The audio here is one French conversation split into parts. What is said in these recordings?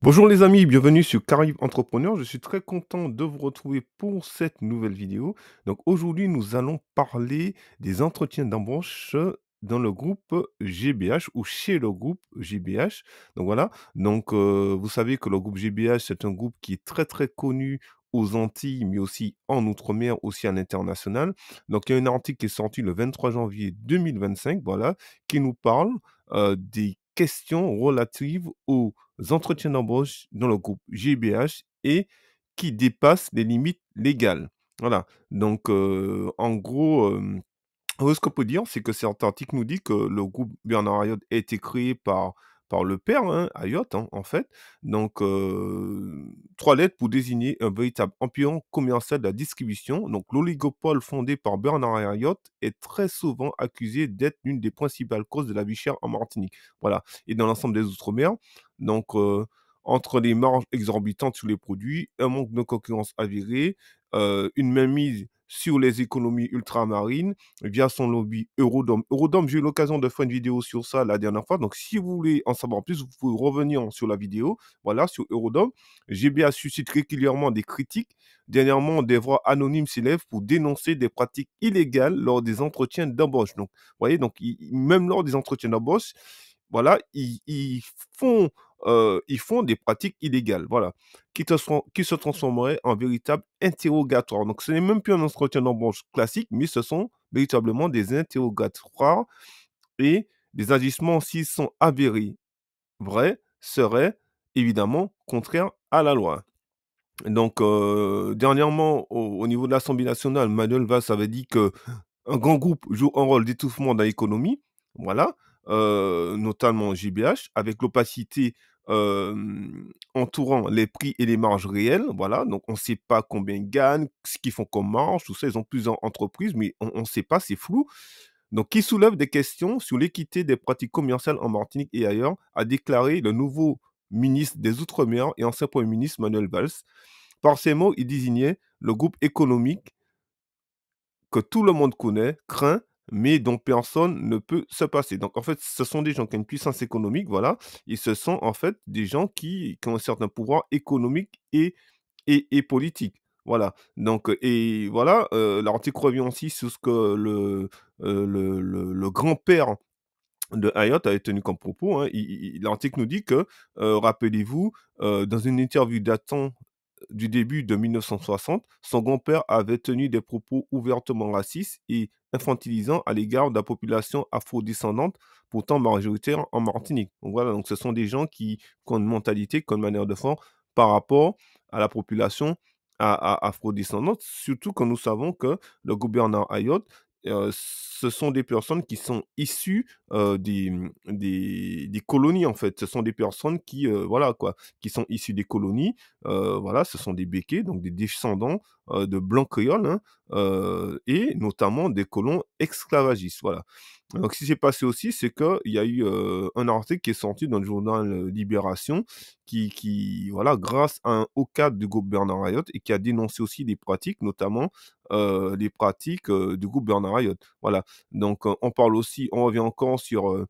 Bonjour les amis, bienvenue sur Caraïbes Entrepreneurs. Je suis très content de vous retrouver pour cette nouvelle vidéo. Donc aujourd'hui, nous allons parler des entretiens d'embauche dans le groupe GBH ou chez le groupe GBH. Donc voilà, vous savez que le groupe GBH, c'est un groupe qui est très très connu aux Antilles, mais aussi en Outre-mer, aussi à l'international. Donc il y a un article qui est sorti le 23 janvier 2025, voilà, qui nous parle des questions relatives aux entretiens d'embauche dans le groupe GBH et qui dépassent les limites légales. Voilà, en gros, ce qu'on peut dire, c'est que cet article nous dit que le groupe Bernard Ayotte a été créé par le père, hein, Ayotte, hein, en fait. 3 lettres pour désigner un véritable empire commercial de la distribution. Donc l'oligopole fondé par Bernard Ayotte est très souvent accusé d'être l'une des principales causes de la vie chère en Martinique. Voilà, et dans l'ensemble des outre-mer. Donc heu, Entre les marges exorbitantes sur les produits, un manque de concurrence avéré, une mainmise sur les économies ultramarines via son lobby Eurodom. Eurodom, j'ai eu l'occasion de faire une vidéo sur ça la dernière fois. Donc, si vous voulez en savoir plus, vous pouvez revenir sur la vidéo, voilà, sur Eurodom. GBA suscite régulièrement des critiques. Dernièrement, des voix anonymes s'élèvent pour dénoncer des pratiques illégales lors des entretiens d'embauche. Donc, vous voyez, même lors des entretiens d'embauche, voilà, ils font des pratiques illégales, voilà, qui se transformeraient en véritable interrogatoire. Donc, ce n'est même plus un entretien d'embauche classique, mais ce sont véritablement des interrogatoires et des agissements, s'ils sont avérés vrais, seraient évidemment contraires à la loi. Dernièrement, au niveau de l'Assemblée nationale, Manuel Valls avait dit que un grand groupe joue un rôle d'étouffement dans l'économie, voilà, notamment JBH, avec l'opacité entourant les prix et les marges réelles, voilà. Donc, on ne sait pas combien ils gagnent, ce qu'ils font comme marge, tout ça. Ils ont plusieurs entreprises, mais on ne sait pas, c'est flou. Donc, qui soulève des questions sur l'équité des pratiques commerciales en Martinique et ailleurs, a déclaré le nouveau ministre des Outre-mer et ancien Premier ministre Manuel Valls. Par ces mots, il désignait le groupe économique que tout le monde connaît, craint, mais dont personne ne peut se passer. Donc, en fait, ce sont des gens qui ont une puissance économique, voilà, et ce sont en fait des gens qui ont un certain pouvoir économique et politique. Voilà. Et voilà, l'article revient aussi sur ce que le grand-père de Hayat avait tenu comme propos, hein. L'article nous dit que, rappelez-vous, dans une interview datant du début de 1960, son grand-père avait tenu des propos ouvertement racistes et infantilisants à l'égard de la population afrodescendante, pourtant majoritaire en Martinique. Donc voilà, donc ce sont des gens qui ont une mentalité, qui ont une manière de faire par rapport à la population afrodescendante, surtout quand nous savons que le gouverneur Ayotte, ce sont des personnes qui sont issues des colonies, en fait. Ce sont des personnes voilà quoi, qui sont issues des colonies. Voilà, ce sont des békés, donc des descendants de blancs créoles, hein, et notamment des colons esclavagistes. Voilà. Donc, ce qui s'est passé aussi, c'est qu'il y a eu un article qui est sorti dans le journal Libération, voilà, grâce à un haut cadre du groupe Bernard Ayotte et qui a dénoncé aussi les pratiques, notamment les pratiques du groupe Bernard Ayotte. Voilà. On parle aussi, on revient encore sur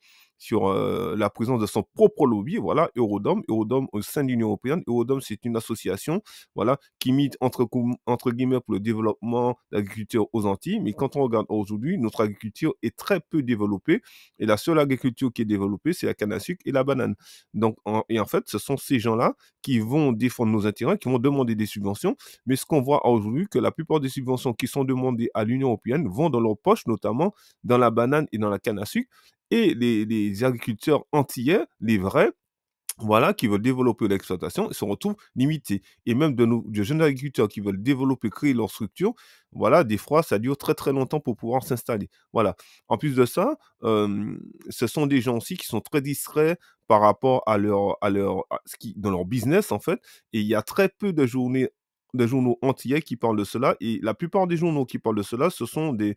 la présence de son propre lobby, voilà, Eurodom. Eurodom au sein de l'Union européenne. Eurodom, c'est une association, voilà, qui milite entre guillemets pour le développement de l'agriculture aux Antilles. Mais quand on regarde aujourd'hui, notre agriculture est très peu développée. Et la seule agriculture qui est développée, c'est la canne à sucre et la banane. En fait, ce sont ces gens-là qui vont défendre nos intérêts, qui vont demander des subventions. Mais ce qu'on voit aujourd'hui, que la plupart des subventions qui sont demandées à l'Union européenne vont dans leur poche, notamment dans la banane et dans la canne à sucre. Et les agriculteurs antillais, les vrais, voilà, qui veulent développer l'exploitation, ils se retrouvent limités. Et même de jeunes agriculteurs qui veulent développer, créer leur structure, voilà, des fois, ça dure très très longtemps pour pouvoir s'installer. Voilà. En plus de ça, ce sont des gens aussi qui sont très distraits par rapport à ce qui, dans leur business, en fait. Et il y a très peu de journées des journaux antillais qui parlent de cela et la plupart des journaux qui parlent de cela, ce sont des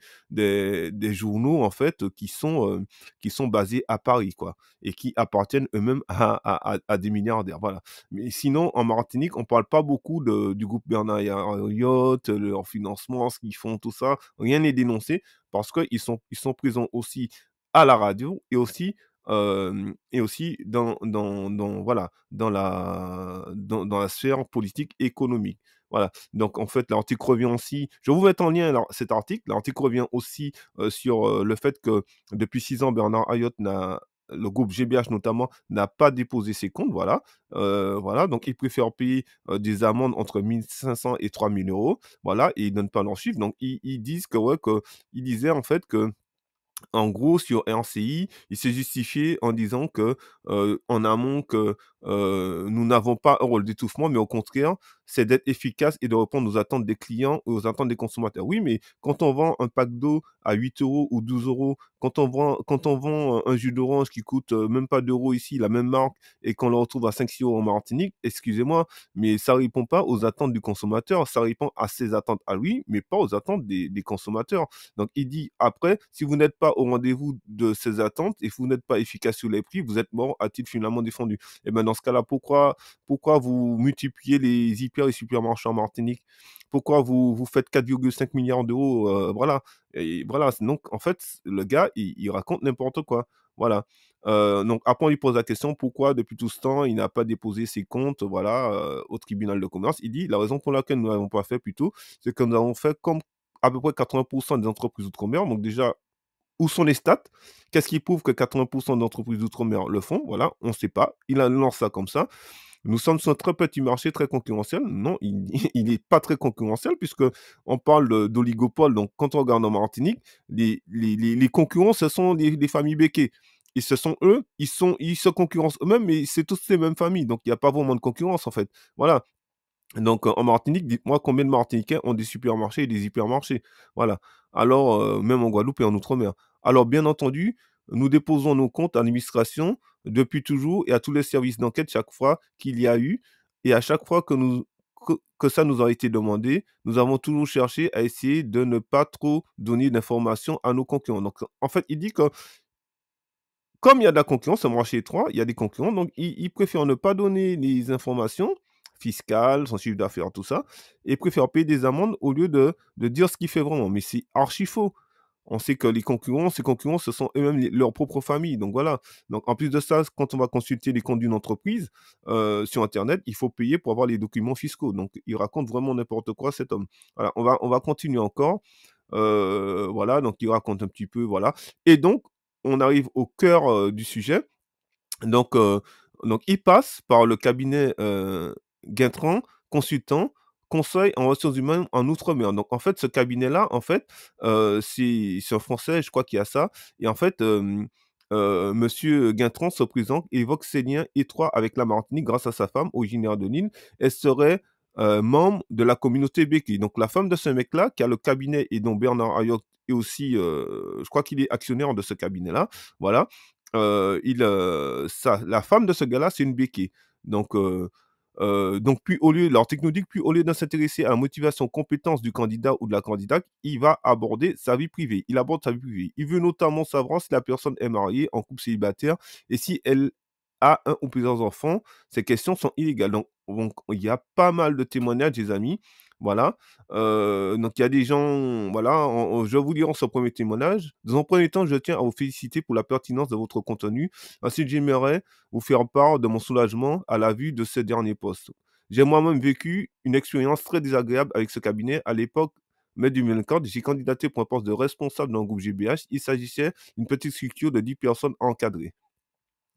journaux, en fait, qui sont basés à Paris, quoi et qui appartiennent eux-mêmes à des milliardaires, voilà. Mais sinon, en Martinique, on parle pas beaucoup du groupe Bernard et Arnault, leur financement, ce qu'ils font, tout ça. Rien n'est dénoncé parce qu'ils sont présents aussi à la radio et aussi voilà, dans la sphère politique économique. Voilà, donc en fait, l'article revient aussi je vais vous mettre en lien alors cet article. L'article revient aussi, sur, le fait que depuis 6 ans, Bernard Ayotte n'a le groupe GBH notamment, n'a pas déposé ses comptes, voilà. Voilà, donc ils préfèrent payer, des amendes entre 1 500 et 3 000 €, voilà et ils donnent pas leurs chiffres. Donc ils disent que ouais, ils disaient en fait que en gros, sur RCI, il s'est justifié en disant que, en amont que, nous n'avons pas un rôle d'étouffement, mais au contraire, c'est d'être efficace et de répondre aux attentes des clients et aux attentes des consommateurs. Oui, mais quand on vend un pack d'eau à 8 € ou 12 €, quand on vend un jus d'orange qui coûte, même pas d'euros ici, la même marque et qu'on le retrouve à 5 6 € en Martinique, excusez-moi, mais ça répond pas aux attentes du consommateur. Ça répond à ses attentes à lui, mais pas aux attentes des consommateurs. Donc il dit après, si vous n'êtes pas au rendez-vous de ces attentes et que vous n'êtes pas efficace sur les prix, vous êtes mort à titre finalement défendu. Et ben dans ce cas-là, pourquoi vous multipliez les hyper et supermarchés en Martinique? Pourquoi vous faites 4,5 milliards d'euros, voilà et voilà, donc en fait, le gars, il raconte n'importe quoi. Voilà. Donc après on lui pose la question: «Pourquoi depuis tout ce temps, il n'a pas déposé ses comptes, voilà, au tribunal de commerce?» Il dit: «La raison pour laquelle nous n'avons pas fait plus tôt, c'est que nous avons fait comme à peu près 80 des entreprises outre-mer. Donc déjà, où sont les stats? Qu'est-ce qui prouve que 80 d'entreprises d'outre-mer le font? Voilà, on ne sait pas. Il lance ça comme ça. Nous sommes sur un très petit marché très concurrentiel. Non, il il est pas très concurrentiel puisque on parle d'oligopole. Donc quand on regarde en Martinique, les concurrents, ce sont les familles Béquet et ce sont eux, ils se concurrencent eux-mêmes, mais c'est tous les mêmes familles. Donc il y a pas vraiment de concurrence, en fait. Voilà. Donc, en Martinique, dites-moi combien de Martiniquais ont des supermarchés et des hypermarchés? Voilà. Alors, même en Guadeloupe et en outre-mer. Alors, bien entendu, nous déposons nos comptes à l'administration depuis toujours et à tous les services d'enquête chaque fois qu'il y a eu et à chaque fois que ça nous a été demandé, nous avons toujours cherché à essayer de ne pas trop donner d'informations à nos concurrents. Donc, en fait, il dit que comme il y a de la concurrence, le marché étroit, il y a des concurrents, donc il préfère ne pas donner les informations fiscales, son chiffre d'affaires, tout ça, et préfère payer des amendes au lieu de dire ce qu'il fait vraiment. Mais c'est archi faux. On sait que ces concurrents, ce sont eux-mêmes leur propre famille. Donc voilà. Donc en plus de ça, quand on va consulter les comptes d'une entreprise sur Internet, il faut payer pour avoir les documents fiscaux. Donc il raconte vraiment n'importe quoi, cet homme. Voilà, on va continuer encore. Voilà, donc il raconte un petit peu, voilà. Et donc, on arrive au cœur du sujet. Donc, heu, donc il passe par le cabinet, Guintran, consultant, conseil en ressources humaines en outre-mer. Donc en fait, ce cabinet-là, en fait, c'est un Français, je crois, qui a ça et en fait, monsieur Guintran se présente et évoque ses liens étroits avec la Martinique grâce à sa femme, originaire de l'île. Elle serait, membre de la communauté Béki. Donc la femme de ce mec-là, qui a le cabinet et dont Bernard Ayotte est aussi, je crois qu'il est actionnaire de ce cabinet-là, voilà. La femme de ce gars-là, c'est une béquille. Donc, donc puis au lieu l'article nous dit que puis au lieu de s'intéresser à la motivation, compétence du candidat ou de la candidate, il va aborder sa vie privée. Il aborde sa vie privée. Il veut notamment savoir si la personne est mariée, en couple célibataire et si elle a un ou plusieurs enfants. Ces questions sont illégales. Donc il y a pas mal de témoignages des amis, voilà. Donc il y a des gens, voilà, je vais vous lire ce premier témoignage. Dans un premier temps, je tiens à vous féliciter pour la pertinence de votre contenu. Ensuite, j'aimerais vous faire part de mon soulagement à la vue de ce dernier poste. J'ai moi-même vécu une expérience très désagréable avec ce cabinet. À l'époque, mai 2004, j'ai candidaté pour un poste de responsable dans le groupe GBH. Il s'agissait d'une petite structure de 10 personnes encadrées.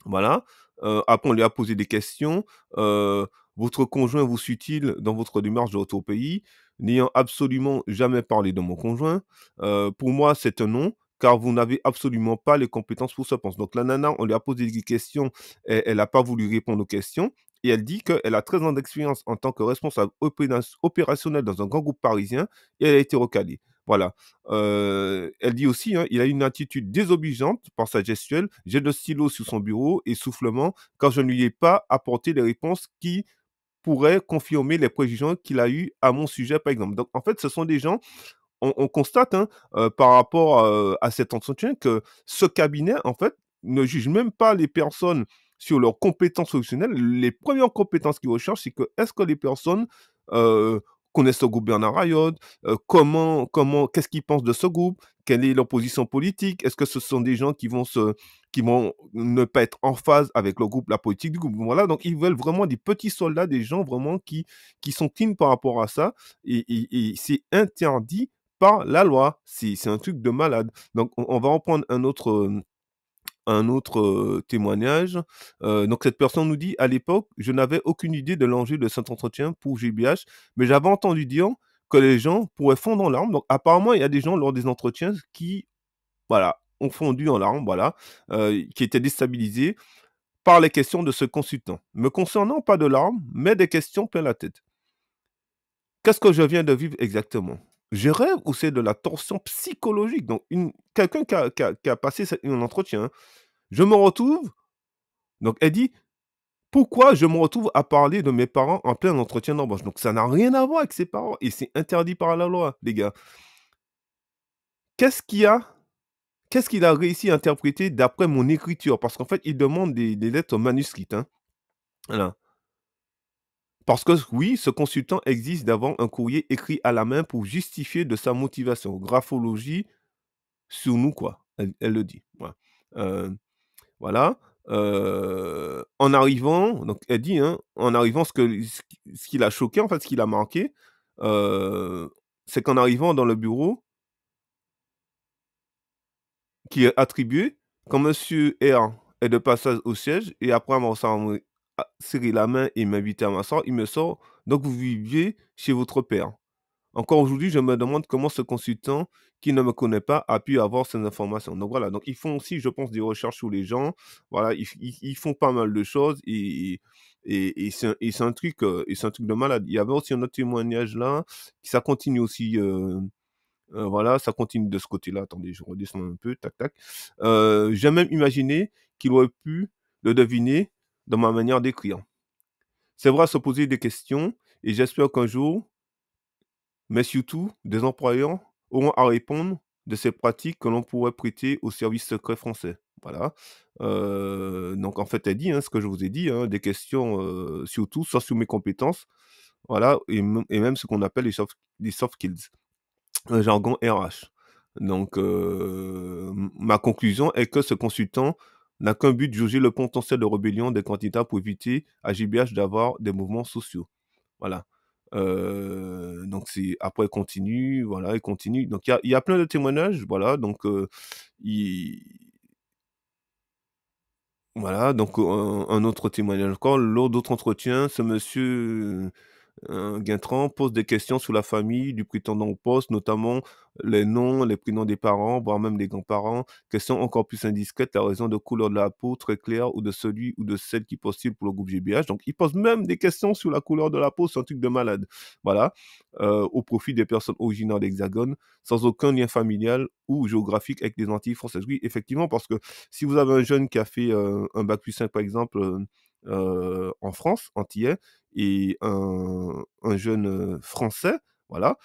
Voilà, après on lui a posé des questions, «Votre conjoint vous suit-il dans votre démarche de retour au pays?» N'ayant absolument jamais parlé de mon conjoint, pour moi c'est un non, car vous n'avez absolument pas les compétences pour ce poste. Donc la nana, on lui a posé des questions, elle n'a pas voulu répondre aux questions et elle dit qu'elle a 13 ans d'expérience en tant que responsable opérationnel dans un grand groupe parisien et elle a été recalée. Voilà. Elle dit aussi, hein: «Il a une attitude désobligeante par sa gestuelle, jette le stylo sur son bureau, essoufflement, quand je ne lui ai pas apporté les réponses qui pourrait confirmer les préjugés qu'il a eus à mon sujet, par exemple. Donc en fait, ce sont des gens on constate, hein, par rapport, à cet entretien que ce cabinet, en fait, ne juge même pas les personnes sur leurs compétences professionnelles. Les premières compétences qu'ils recherchent, c'est que est-ce que les personnes, heu, connaissent le groupe Bernard Arnault? Qu'est-ce qu'ils pensent de ce groupe? Quelle est leur position politique? Est-ce que ce sont des gens qui vont ne pas être en phase avec le groupe, la politique du groupe? Voilà, donc ils veulent vraiment des petits soldats, des gens vraiment qui sont clean par rapport à ça et c'est interdit par la loi. C'est un truc de malade. Donc on va reprendre un autre, témoignage. Donc cette personne nous dit: «À l'époque, je n'avais aucune idée de l'enjeu de cet entretien pour GBH, mais j'avais entendu dire que les gens pourraient fondre en larmes». Donc apparemment, il y a des gens lors des entretiens qui, voilà, ont fondu en larmes, voilà, qui étaient déstabilisés par les questions de ce consultant. Me concernant, pas de larmes, mais des questions plein la tête. Qu'est-ce que je viens de vivre exactement? Je rêve ou c'est de la torsion psychologique? Donc une quelqu'un qui a passé un entretien, hein. Je me retrouve donc elle dit: «Pourquoi je me retrouve à parler de mes parents en plein entretien d'embauche?» Donc ça n'a rien à voir avec ses parents et c'est interdit par la loi, les gars. Qu'est-ce qu'il y a qu'est-ce qu'il a réussi à interpréter d'après mon écriture? Parce qu'en fait, il demande des lettres manuscrites, hein. Voilà. Parce que oui, ce consultant existe d'avoir un courrier écrit à la main pour justifier de sa motivation. Graphologie sur nous, quoi. Elle le dit, voilà. Heu, voilà, en arrivant donc elle dit, hein, en arrivant ce qui l'a choqué, en fait, ce qui l'a marqué, heu, c'est qu'en arrivant dans le bureau qui est attribué, quand monsieur R est de passage au siège et après avoir serré la main et m'invité à m'asseoir, il me sort: «Donc vous viviez chez votre père». Encore aujourd'hui, je me demande comment ce consultant qui ne me connaît pas a pu avoir ces informations. Donc voilà, donc ils font aussi, je pense, des recherches sur les gens. Voilà, ils font pas mal de choses et c'est un truc de malade. Il y avait aussi un autre témoignage là, ça continue aussi, voilà, ça continue de ce côté-là. Attendez, je redescends un peu, tac, tac. J'ai même imaginé qu'il aurait pu le deviner dans ma manière d'écrire. C'est vrai à se poser des questions et j'espère qu'un jour, mais surtout, des employeurs auront à répondre de ces pratiques que l'on pourrait prêter au service secret français. Voilà. Donc en fait, elle dit, hein, ce que je vous ai dit, hein, des questions, surtout soit sur mes compétences, voilà et même ce qu'on appelle les soft skills, un jargon RH. Donc ma conclusion est que ce consultant n'a qu'un but, de jauger le potentiel de rébellion des candidats pour éviter à GBH d'avoir des mouvements sociaux. Voilà. Donc c'est après il continue, voilà, il continue. Donc il y a plein de témoignages, voilà, donc il voilà, donc un autre témoignage encore. Lors d'autres entretiens, ce monsieur Guintran pose des questions sur la famille du prétendant au poste, notamment les noms, les prénoms des parents, voire même des grands-parents. Question encore plus indiscrète, la raison de couleur de la peau très claire ou de celui ou de celle qui postule pour le groupe GBH. Donc, il pose même des questions sur la couleur de la peau, c'est un truc de malade. Voilà, au profit des personnes originaires d'Hexagone, sans aucun lien familial ou géographique avec les Antilles françaises. Oui, effectivement, parce que si vous avez un jeune qui a fait un bac plus 5, par exemple, en France, antillais, et un jeune, français, voilà,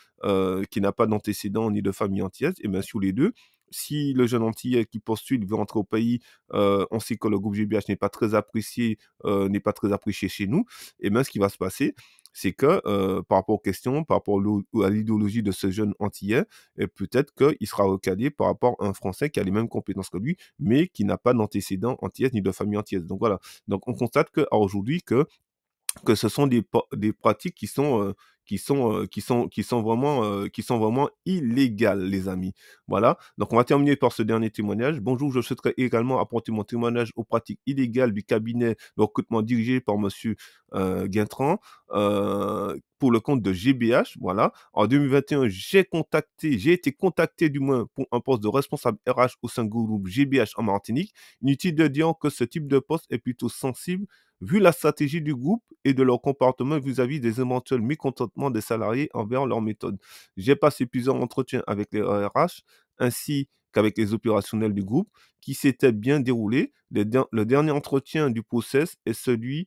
qui n'a pas d'antécédents ni de famille antillaise et bien sur les 2, si le jeune antillais qui postule veut rentrer au pays, on sait que le groupe GBH n'est pas très apprécié chez nous et bien ce qui va se passer, c'est que, par rapport aux questions, par rapport à l'idéologie de ce jeune antillais et peut-être qu'il sera recalé par rapport à un Français qui a les mêmes compétences que lui, mais qui n'a pas d'antécédents antillais ni de famille antillaise. Donc voilà, donc on constate qu'à aujourd'hui que ce sont des pratiques qui sont vraiment illégales, les amis. Voilà, donc on va terminer par ce dernier témoignage. «Bonjour, je souhaiterais également apporter mon témoignage aux pratiques illégales du cabinet de recrutement dirigé par monsieur, Guintran, pour le compte de GBH». Voilà. En 2021, j'ai été contacté du moins pour un poste de responsable RH au sein du groupe GBH en Martinique. Inutile de dire que ce type de poste est plutôt sensible vu la stratégie du groupe et de leur comportement vis-à-vis des éventuels mécontentements des salariés envers leurs méthodes. J'ai passé plusieurs entretiens avec les RH ainsi qu'avec les opérationnels du groupe qui s'étaient bien déroulés. Le dernier entretien du process est celui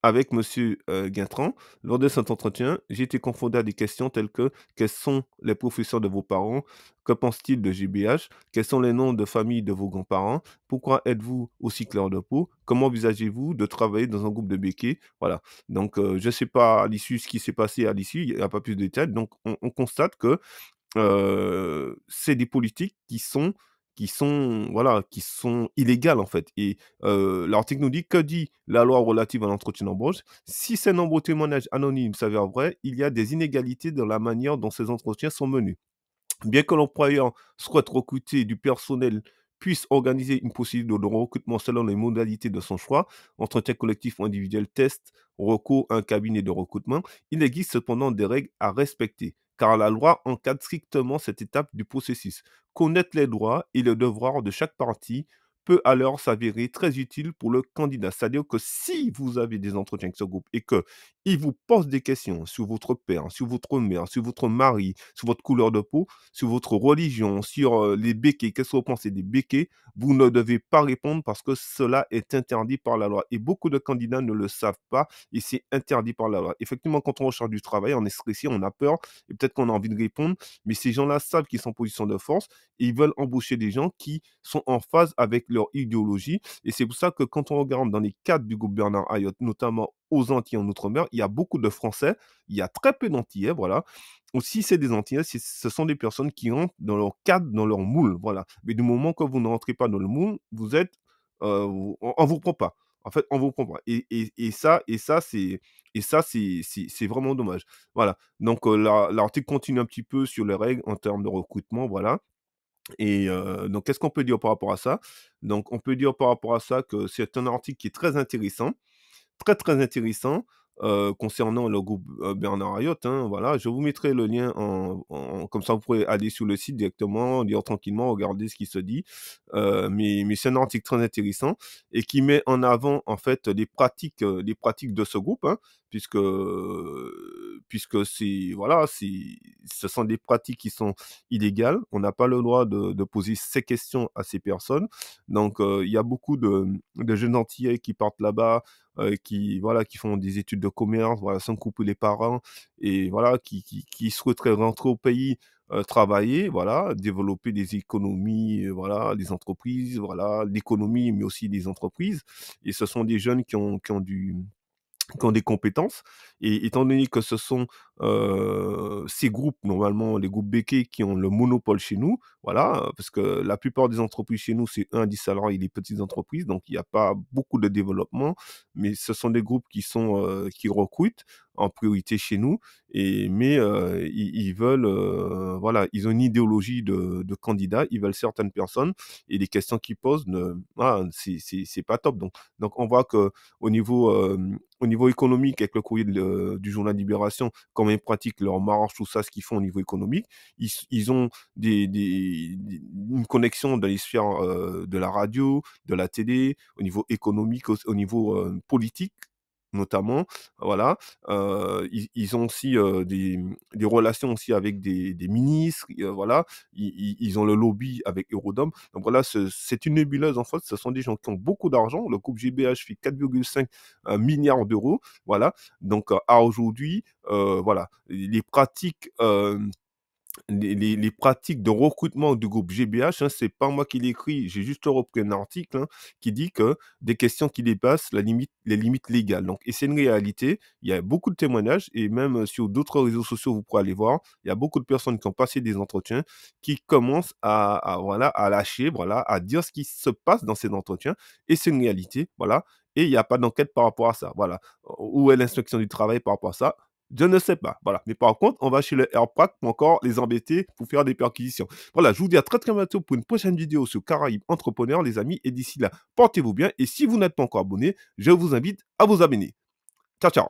avec monsieur, Guintran. Lors de cet entretien, j'ai été confronté à des questions telles que: «Quels sont les professeurs de vos parents? Que pensent-ils de GBH? Quels sont les noms de famille de vos grands-parents? Pourquoi êtes-vous aussi clair de peau? Comment envisagez-vous de travailler dans un groupe de béquets?» Voilà, donc je ne sais pas à l'issue ce qui s'est passé à l'issue, il y a pas plus de détails, donc on constate que c'est des politiques voilà, qui sont illégales, en fait et l'article nous dit: «Que dit la loi relative à l'entretien d'embauche? Si ces nombreux témoignages anonymes s'avèrent vrais, il y a des inégalités dans la manière dont ces entretiens sont menés. Bien que l'employeur souhaite recruter du personnel, puisse organiser une procédure de recrutement selon les modalités de son choix, entretien collectif ou individuel, test, recours à un cabinet de recrutement, il existe cependant des règles à respecter, car la loi encadre strictement cette étape du processus. Connaître les droits et les devoirs de chaque partie peut alors s'avérer très utile pour le candidat. C'est-à-dire que si vous avez des entretiens avec ce groupe et que il vous pose des questions sur votre père, sur votre mère, sur votre mari, sur votre couleur de peau, sur votre religion, sur, les béquets, qu'est-ce que vous pensez des béquets? Vous ne devez pas répondre parce que cela est interdit par la loi et beaucoup de candidats ne le savent pas et c'est interdit par la loi. Effectivement, quand on recherche du travail, on est stressé, on a peur et peut-être qu'on a envie de répondre, mais ces gens-là savent qu'ils sont en position de force et ils veulent embaucher des gens qui sont en phase avec leur idéologie et c'est pour ça que quand on regarde dans les cadres du groupe Bernard Hayot, notamment aux Antilles, en outre-mer, il y a beaucoup de Français, il y a très peu d'Antillais, voilà, ou si c'est des Antillais, ce sont des personnes qui rentrent dans leur cadre, dans leur moule, voilà. Mais du moment que vous ne rentrez pas dans le moule, vous êtes, on vous prend pas. En fait, on vous prend pas et ça, c'est vraiment dommage. Voilà, donc l'article continue un petit peu sur les règles en termes de recrutement, voilà et donc qu'est-ce qu'on peut dire par rapport à ça? Donc on peut dire par rapport à ça que c'est un article qui est très intéressant, très, très intéressant, concernant le groupe, Bernard Hayot, hein, voilà. Je vous mettrai le lien comme ça vous pourrez aller sur le site directement, lire tranquillement, regarder ce qui se dit. Mais c'est un article très intéressant et qui met en avant, en fait, les pratiques de ce groupe, hein, puisque, puisque c'est voilà, ce sont des pratiques qui sont illégales. On n'a pas le droit de poser ces questions à ces personnes. Donc, il y a beaucoup de jeunes antillais qui partent là-bas, qui voilà, qui font des études de commerce, voilà, sans couper les parents et voilà, qui souhaiteraient rentrer au pays, travailler, voilà, développer des économies, voilà, des entreprises, voilà, l'économie, mais aussi des entreprises et ce sont des jeunes qui ont des compétences et étant donné que ce sont, ces groupes, normalement les groupes béquets qui ont le monopole chez nous, voilà, parce que la plupart des entreprises chez nous, c'est un 10 salariés et les petites entreprises, donc il y a pas beaucoup de développement, mais ce sont des groupes qui recrutent en priorité chez nous mais ils veulent, voilà, ils ont une idéologie de candidats, ils veulent certaines personnes et les questions qu'ils posent ne voilà, c'est pas top donc on voit au niveau économique, avec le courrier du journal Libération, comment ils pratiquent leur marche, tout ça, ce qu'ils font au niveau économique. Ils ont une connexion dans les sphères, de la radio, de la télé, au niveau économique, au niveau, politique notamment, voilà. Ils ont aussi, des relations aussi avec des ministres, voilà. Ils ont le lobby avec Eurodom. Donc voilà, c'est une nébuleuse en fait, ce sont des gens qui ont beaucoup d'argent. Le groupe GBH fait 4,5 milliards d'euros, voilà. Donc à aujourd'hui, voilà, les pratiques, les pratiques de recrutement du groupe GBH, hein, c'est pas moi qui l'ai écrit, j'ai juste repris un article, hein, qui dit que des questions qui dépassent les limites légales. Donc et c'est une réalité, il y a beaucoup de témoignages et même, sur d'autres réseaux sociaux, vous pourrez aller voir, il y a beaucoup de personnes qui ont passé des entretiens, qui commencent voilà, à lâcher, voilà, à dire ce qui se passe dans ces entretiens et c'est une réalité, voilà et il y a pas d'enquête par rapport à ça, voilà. Où est l'inspection du travail par rapport à ça? Je ne sais pas, voilà. Mais par contre, on va chez le Airpack pour encore les embêter pour faire des perquisitions. Voilà, je vous dis à très très bientôt pour une prochaine vidéo sur Caraïbes Entrepreneurs, les amis. Et d'ici là, portez-vous bien. Et si vous n'êtes pas encore abonné, je vous invite à vous abonner. Ciao, ciao.